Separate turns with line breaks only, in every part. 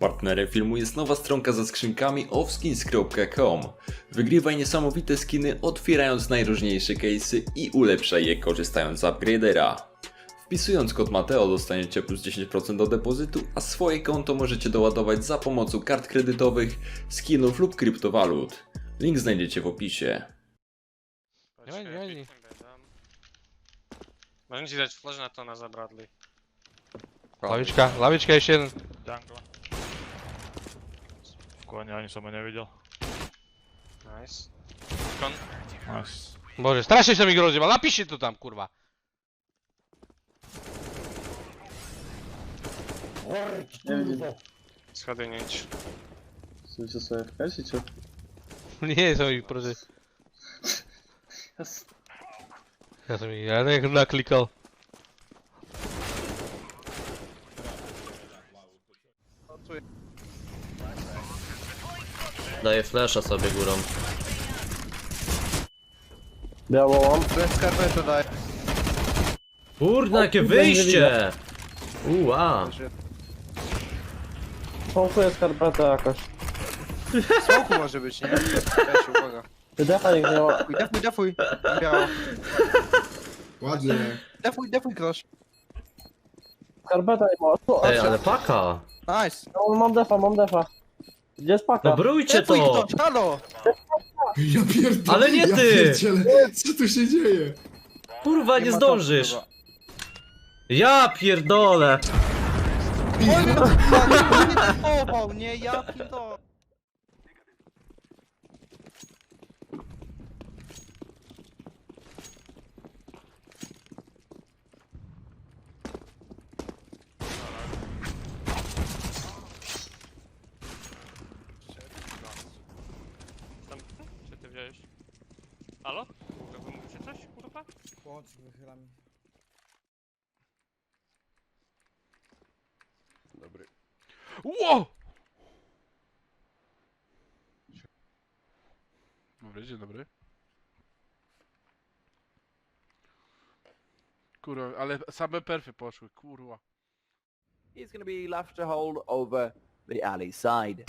Partnerem filmu jest nowa stronka ze skrzynkami offskins.com. Wygrywaj niesamowite skiny, otwierając najróżniejsze case'y i ulepszaj je korzystając z upgradera. Wpisując kod Matheo dostaniecie plus 10% do depozytu, a swoje konto możecie doładować za pomocą kart kredytowych, skinów lub kryptowalut. Link znajdziecie w opisie.
Nie. Możecie dać flash na to na za Bradley.
Лавичка еще один.
Джангл. В коне я ничего не видел.
Nice. Kon.
Найс.
Боже, страшно się mi groziła, napiszcie to tam, kurwa.
Schody nie idź.
Słuchajcie sobie w kasie, czy?
Nie są ich prozy. Ja sobie ja naklikał.
Daję flasha sobie górą.
Biało mam.
Skarpetę daj.
Kurna, jakie wyjście! Uła!
Smokuję skarpetę jakoś.
Smoku może być, nie? Weź, uwaga.
Wydecha ich nie ma.
Defuj. Biało.
Ładnie.
Defuj, krosz.
Skarpeta nie ma. O,
Ej, ale paka!
Nice.
no, mam defa. Gdzie jest paka?
No brójcie
Defuj
to!
krosz, halo.
Ja pierdolę.
Ale nie ty!
Pierdzielę. Co tu się dzieje?
Kurwa, nie
ma
zdążysz!
tam,
Ja pierdolę!
kurwa. Nie, ja pierdolę.
Tam, czy ty wziąłeś? Halo? Wy mówicie coś, kurwa?
Ło! Dobry, dzień dobry. Kurwa, ale same perfy poszły, kurwa.
He's going to be left to hold over the alley side.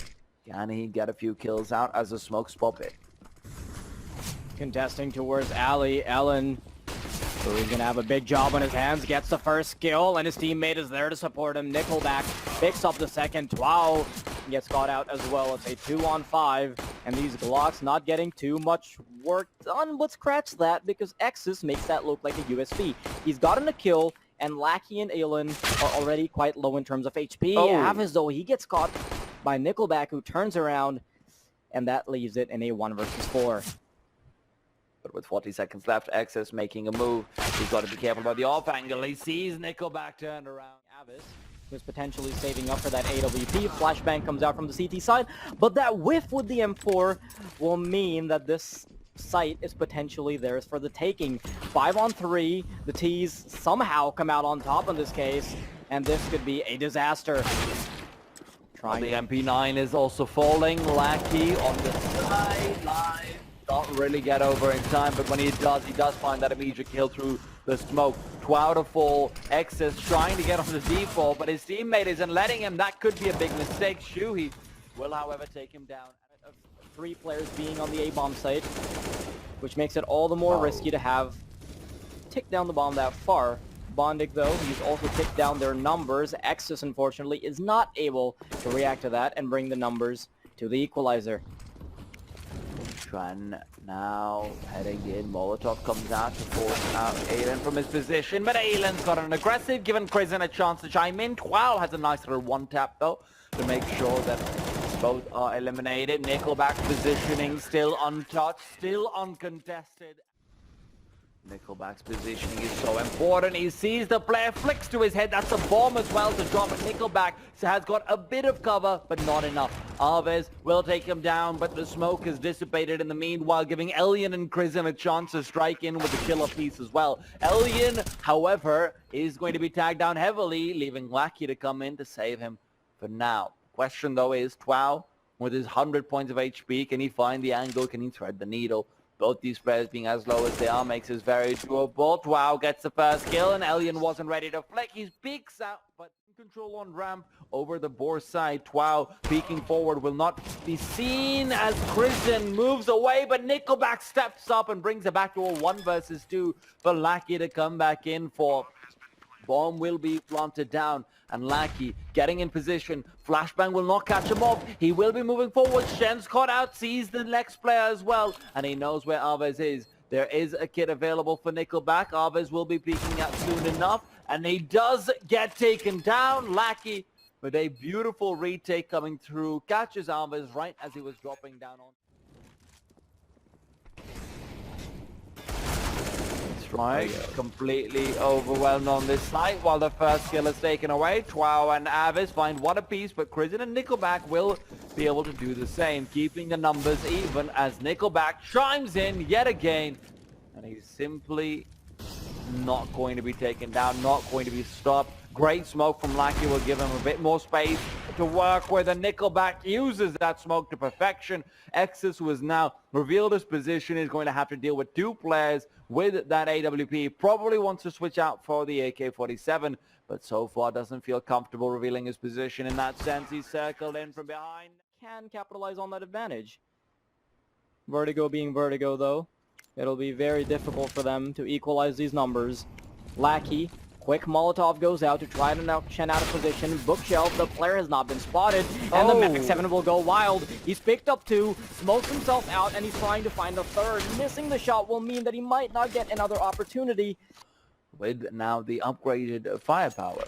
Can he get a few kills out as the smoke spot it?
Contesting towards alley, Ellen, who is going to have a big job on his hands, gets the first kill, and his teammate is there to support him. Nickelback picks up the second. Wow, gets caught out as well. It's a 2-on-5, and these Glocks not getting too much work done, but scratch that, because Exus makes that look like a USP. He's gotten a kill, and Lackey and Aelin are already quite low in terms of HP. Avis, though, he gets caught by Nickelback, who turns around, and that leaves it in a 1 versus 4.
But with 40 seconds left, Exus making a move. He's got to be careful about the off angle. He sees Nickelback turned around.
Avis, who's potentially saving up for that AWP. Flashbang comes out from the CT side, but that whiff with the M4 will mean that this site is potentially theirs for the taking. 5-on-3, the T's somehow come out on top in this case, and this could be a disaster.
The MP9 is also falling. Lackey on the sideline. Don't really get over in time, but when he does find that immediate kill through the smoke. 12 to fall. Exus trying to get on the default, but his teammate isn't letting him. That could be a big mistake. Shuhi will, however, take him down.
3 players being on the A-bomb site, which makes it all the more risky to have ticked down the bomb that far. Bondig, though, he's also ticked down their numbers. Exus, unfortunately, is not able to react to that and bring the numbers to the equalizer.
Tran now heading in. Molotov comes out to force out Aelin from his position, but Aelin's got an aggressive, giving Crizin a chance to chime in. Twal has a nice little one-tap, though, to make sure that both are eliminated. Nickelback's positioning still untouched, still uncontested. Nickelback's positioning is so important. He sees the player, flicks to his head. That's a bomb as well to drop. But Nickelback has got a bit of cover, but not enough. Alves will take him down, but the smoke is dissipated in the meanwhile, giving Elian and Crizin a chance to strike in with the killer piece as well. Elian, however, is going to be tagged down heavily, leaving Lackey to come in to save him for now. Question, though, is Twau, with his 100 points of HP, can he find the angle? Can he thread the needle? Both these players being as low as they are makes this very doable. Wow gets the first kill, and Elian wasn't ready to flick. He peeks out, but Control on ramp over the board side. Wow, peeking forward will not be seen as Christian moves away, but Nickelback steps up and brings it back to a 1 versus 2 for Lackey to come back in for. Bomb will be planted down, and Lackey getting in position. Flashbang will not catch him off. He will be moving forward. Shen's caught out, sees the next player as well, and he knows where Alves is. There is a kit available for Nickelback. Alves will be peeking out soon enough, and he does get taken down. Lackey with a beautiful retake coming through, catches Alves right as he was dropping down on. Right, completely overwhelmed on this side while the first kill is taken away. Twao and Avis find one apiece, but Christian and Nickelback will be able to do the same, keeping the numbers even as Nickelback chimes in yet again, and he's simply not going to be taken down, not going to be stopped. Great smoke from Lackey will give him a bit more space to work with, and Nickelback uses that smoke to perfection. Exus, who has now revealed his position, is going to have to deal with 2 players with that AWP. Probably wants to switch out for the AK-47, but so far doesn't feel comfortable revealing his position in that sense. He's circled in from behind.
Can capitalize on that advantage. Vertigo being Vertigo, though, it'll be very difficult for them to equalize these numbers. Lackey, quick Molotov goes out to try to knock Shen out of position. Bookshelf, the player has not been spotted, and the Mavic 7 will go wild. He's picked up 2, smokes himself out, and he's trying to find the 3rd. Missing the shot will mean that he might not get another opportunity.
With now the upgraded firepower.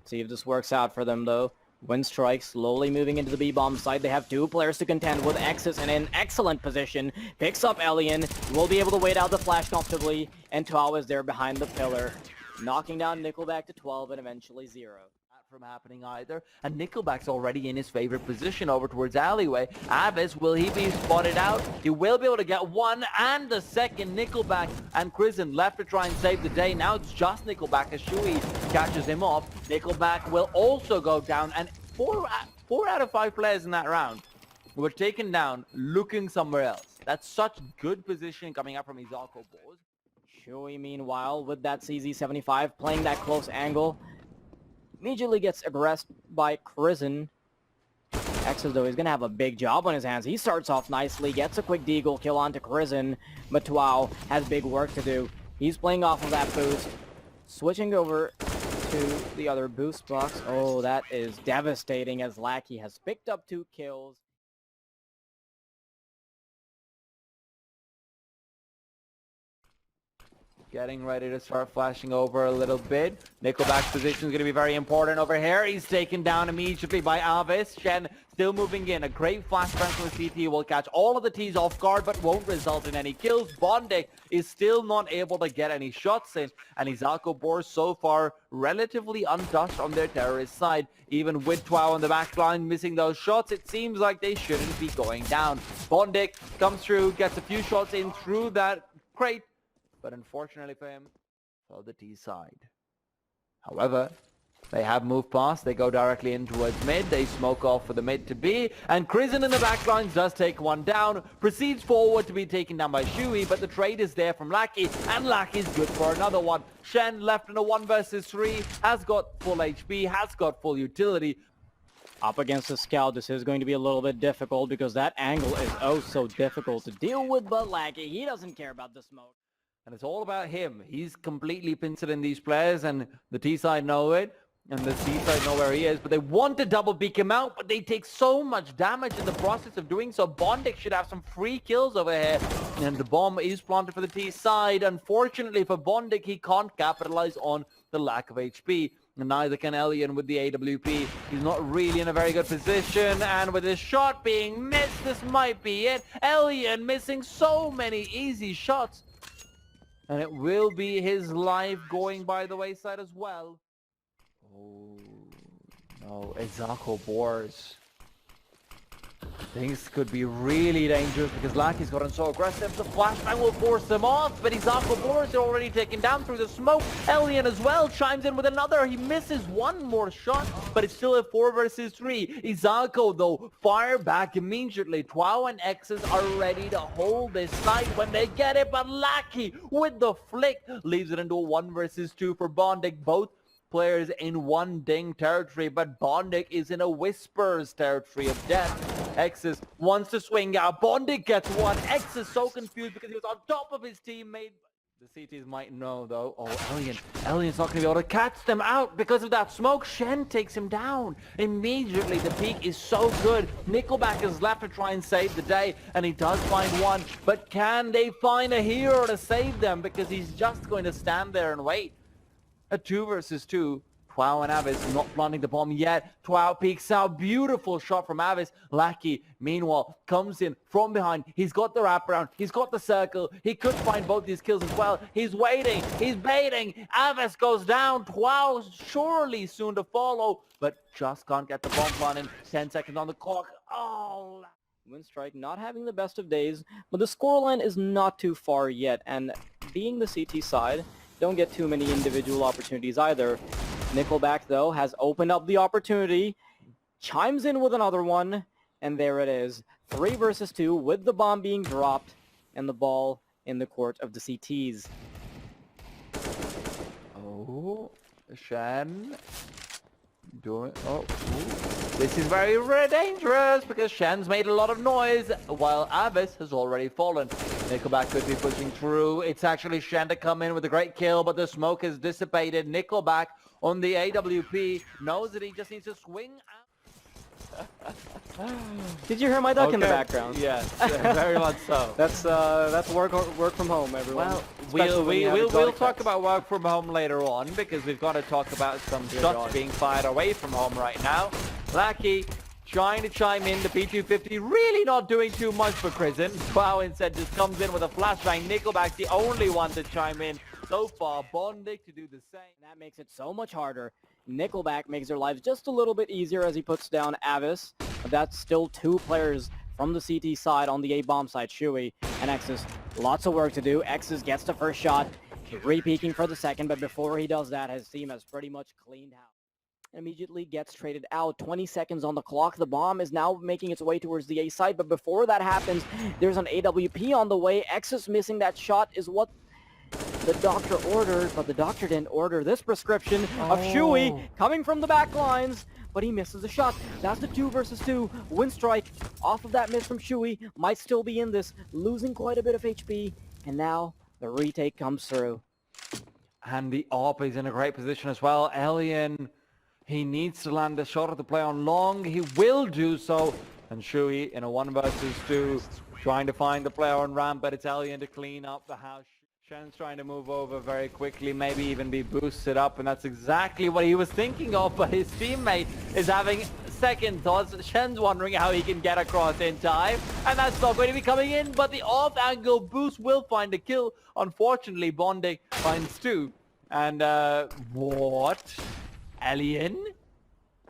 See if this works out for them, though. Wind Strike slowly moving into the B-bomb side. They have 2 players to contend with. Exus in an excellent position. Picks up Elian. Will be able to wait out the flash comfortably. And Twao is there behind the pillar. Knocking down Nickelback to 12 and eventually 0.
From happening either, and Nickelback's already in his favorite position over towards alleyway. Avis, will he be spotted out? He will be able to get 1 and the 2nd. Nickelback and Chrisen left to try and save the day. Now it's just Nickelback as Shui catches him off. Nickelback will also go down, and 4 out of 5 players in that round were taken down looking somewhere else. That's such good position coming up from IZAKO Boards.
Shui, meanwhile, with that CZ75, playing that close angle, immediately gets aggressed by Chrisen. Exus, though, he's going to have a big job on his hands. He starts off nicely, gets a quick deagle kill onto Chrisen, but Twao has big work to do. He's playing off of that boost, switching over to the other boost box. Oh, that is devastating as Lackey has picked up 2 kills.
Getting ready to start flashing over a little bit. Nickelback's position is going to be very important over here. He's taken down immediately by Alvis. Shen still moving in. A great flashbang from the CT will catch all of the T's off guard, but won't result in any kills. Bondic is still not able to get any shots in, and IZAKO Boards so far relatively untouched on their terrorist side. Even with Twao on the back line missing those shots, it seems like they shouldn't be going down. Bondic comes through, gets a few shots in through that crate, but unfortunately for him, for the T side. However, they have moved past. They go directly in towards mid. They smoke off for the mid to B. And Chrisen in the backlines does take 1 down. Proceeds forward to be taken down by Shui, but the trade is there from Lackey. And Lackey's good for another one. Shen left in a 1 versus 3. Has got full HP. Has got full utility.
Up against the scout, this is going to be a little bit difficult because that angle is oh so difficult to deal with, but Lackey, he doesn't care about the smoke.
And it's all about him. He's completely pinceling these players, and the T side know it, and the C side know where he is, but they want to double peek him out, but they take so much damage in the process of doing so. Bondic should have some free kills over here, and the bomb is planted for the T side. Unfortunately for Bondic, he can't capitalize on the lack of HP, and neither can Elian with the AWP. He's not really in a very good position, and with his shot being missed, this might be it. Elian missing so many easy shots. And it will be his life going by the wayside as well. Oh, no. IZAKO Boards. Things could be really dangerous because Lucky's gotten so aggressive. The flashbang will force them off, but IZAKO BOARS are already taken down through the smoke. Alien as well chimes in with another. He misses one more shot, but it's still a 4 versus 3. IZAKO, though, fire back immediately. Twao and X's are ready to hold this side when they get it, but Lucky with the flick leaves it into a 1 versus 2 for Bondik. Both players in one ding territory, but Bondik is in a whispers territory of death. X's wants to swing out. Bondik gets one. X is so confused because he was on top of his teammate. The CTs might know though. Oh, Alien's not going to be able to catch them out because of that smoke. Shen takes him down. Immediately, the peak is so good. Nickelback is left to try and save the day, and he does find one. But can they find a hero to save them? Because he's just going to stand there and wait. A 2 versus 2. Twao and Avis not planting the bomb yet. Twao peeks out. Beautiful shot from Avis. Lackey, meanwhile, comes in from behind. He's got the wraparound. He's got the circle. He could find both these kills as well. He's waiting. He's baiting. Avis goes down. Twao surely soon to follow, but just can't get the bomb planted. 10 seconds on the clock. Oh,
Winstrike not having the best of days, but the scoreline is not too far yet, and being the CT side, don't get too many individual opportunities either. Nickelback, though, has opened up the opportunity, chimes in with another one, and there it is. 3 versus 2 with the bomb being dropped and the ball in the court of the CTs.
Oh, Shen doing... Oh, ooh. This is very, very dangerous because Shen's made a lot of noise while Avis has already fallen. Nickelback could be pushing through. It's actually Shen to come in with a great kill, but the smoke has dissipated. Nickelback on the AWP knows that he just needs to swing out.
Did you hear my duck in the background?
Yes, very much so.
That's work from home, everyone.
Well,
Especially when you have
we'll
exotic
talk
pets.
about work from home later on because we've got to talk about some
Dear
shots
God.
being fired away from home right now. Lackey trying to chime in. The P250 really not doing too much for Prison. Twao instead just comes in with a flashbang. Nickelback's the only one to chime in so far. Bondik to do the same.
That makes it so much harder. Nickelback makes their lives just a little bit easier as he puts down Avis. But that's still 2 players from the CT side on the A-bomb side, Shui and X's. Lots of work to do. X's gets the first shot, re-peeking for the second, but before he does that, his team has pretty much cleaned house. Immediately gets traded out. 20 seconds on the clock. The bomb is now making its way towards the A side, but before that happens, there's an AWP on the way. X's missing that shot is what the doctor ordered, but the doctor didn't order this prescription of Shui coming from the back lines, but he misses the shot. That's the 2 versus 2. Winstrike off of that miss from Shui might still be in this, losing quite a bit of HP, and now the retake comes through.
And the AWP is in a great position as well. Alien, he needs to land a shot at the play on long. He will do so. And Shui in a 1 versus 2, trying to find the player on ramp, but it's Alien to clean up the house. Shen's trying to move over very quickly, maybe even be boosted up, and that's exactly what he was thinking of, but his teammate is having second thoughts. Shen's wondering how he can get across in time, and that's not going to be coming in, but the off-angle boost will find a kill. Unfortunately, Bondik finds 2. And, what? Alien?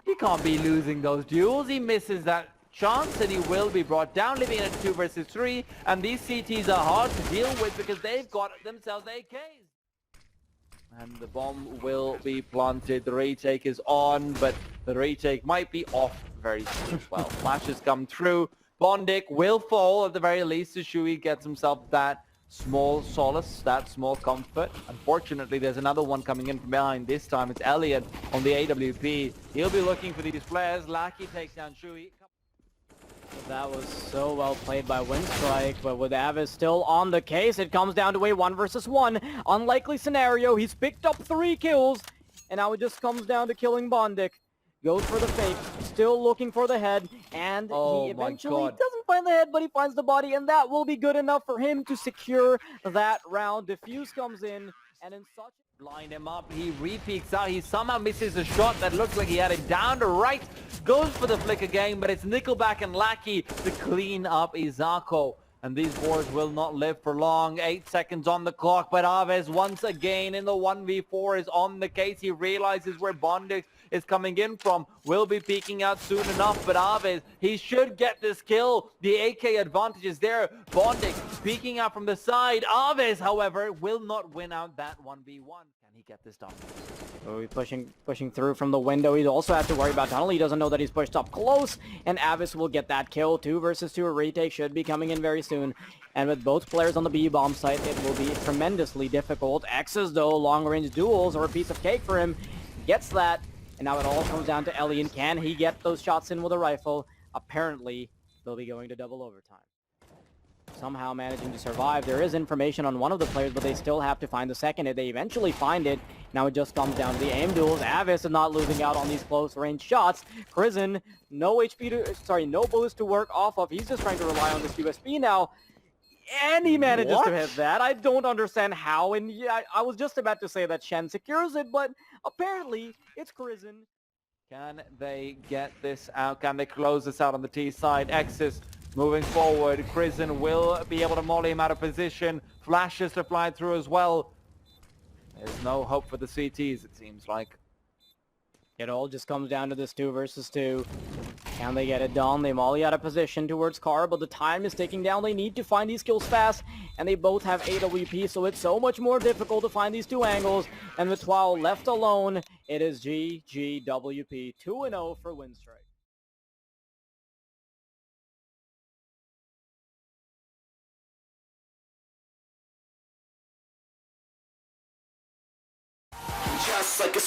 He can't be losing those duels. He misses that chance and he will be brought down, leaving it at 2 versus 3. And these CTs are hard to deal with because they've got themselves AKs. And the bomb will be planted. The retake is on, but the retake might be off very soon as well. Flashes come through. Bondik will fall at the very least as Shui gets himself that small solace, that small comfort. Unfortunately, there's another one coming in from behind. This time it's Elliot on the AWP. He'll be looking for these players. Lucky takes down Shui.
That was so well played by Winstrike, but with Avis still on the case, it comes down to a 1 versus 1. Unlikely scenario. He's picked up 3 kills, and now it just comes down to killing Bondik. Goes for the fake, still looking for the head, and he eventually doesn't find the head, but he finds the body, and that will be good enough for him to secure that round. Diffuse comes in, and in such...
Blind him up, he re-peeks out, he somehow misses a shot that looks like he had it down to right, goes for the flick again, but it's Nickelback and Lackey to clean up IZAKO. And these boards will not live for long. 8 seconds on the clock, but Aves once again in the 1v4 is on the case. He realizes where Bondix is coming in from. Will be peeking out soon enough, but Aves, he should get this kill. The AK advantage is there. Bondix peeking out from the side. Aves, however, will not win out that 1v1. Can he get this done?
So he's pushing through from the window. He also has to worry about tunnel. He doesn't know that he's pushed up close, and Avis will get that kill. 2 versus 2, a retake should be coming in very soon. And with both players on the B-bomb site, it will be tremendously difficult. X's, though, long-range duels are a piece of cake for him. Gets that, and now it all comes down to Elian. Can he get those shots in with a rifle? Apparently, they'll be going to double overtime. Somehow managing to survive. There is information on one of the players, but they still have to find the second. If they eventually find it, now it just comes down to the aim duels. Avis is not losing out on these close range shots. Crizzen, no boost to work off of. He's just trying to rely on this USB now. And he manages to hit that. I don't understand how, and yeah, I was just about to say that Shen secures it, but apparently it's Crizzen.
Can they get this out? Can they close this out on the T side? X's moving forward. Crizzen will be able to molly him out of position. Flashes to fly through as well. There's no hope for the CTs, it seems like.
It all just comes down to this 2 versus 2. Can they get it done? They molly out of position towards Car, but the time is ticking down. They need to find these kills fast, and they both have AWP, so it's so much more difficult to find these 2 angles. And with Twal left alone, it is GGWP 2-0 for Winstrike.
Just like a